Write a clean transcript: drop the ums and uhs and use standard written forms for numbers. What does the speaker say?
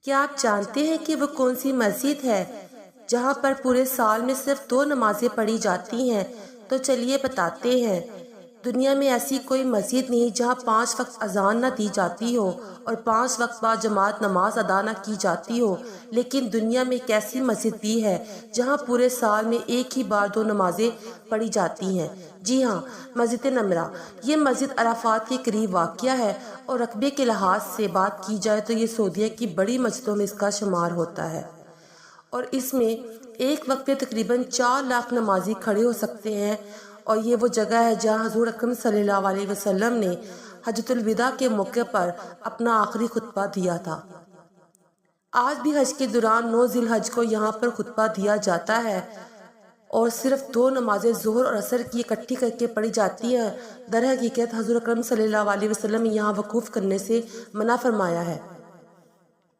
क्या आप जानते हैं कि वो कौन सी मस्जिद है जहाँ पर पूरे साल में सिर्फ 2 नमाजें पढ़ी जाती हैं? तो चलिए बताते हैं। दुनिया में ऐसी कोई मस्जिद नहीं जहाँ 5 वक्त अजान न दी जाती हो और 5 वक्त बाद जमात नमाज अदा न की जाती हो। लेकिन दुनिया में एक ऐसी मस्जिद भी है जहाँ पूरे साल में एक ही बार 2 नमाजें पढ़ी जाती हैं। जी हाँ, मस्जिद नमरा। ये मस्जिद अराफात के करीब वाक़या है और रकबे के लिहाज से बात की जाए तो ये सऊदीया की बड़ी मस्जिदों में इसका शुमार होता है और इसमें एक वक्त में तकरीबन 4 लाख नमाजी खड़े हो सकते हैं। और ये वो जगह है जहाँ हज़ूर अकरम सल्लल्लाहु अलैहि वसल्लम ने हज्जतुल विदा के मौके पर अपना आखिरी खुतबा दिया था। आज भी हज के दौरान 9 जिलहज को यहाँ पर खुतबा दिया जाता है और सिर्फ 2 नमाजें ज़ोहर और असर की इकट्ठी करके पढ़ी जाती हैं। दर हकीकत हज़ूर अकरम सल्लल्लाहु अलैहि वसल्लम यहाँ वकूफ़ करने से मना फरमाया है।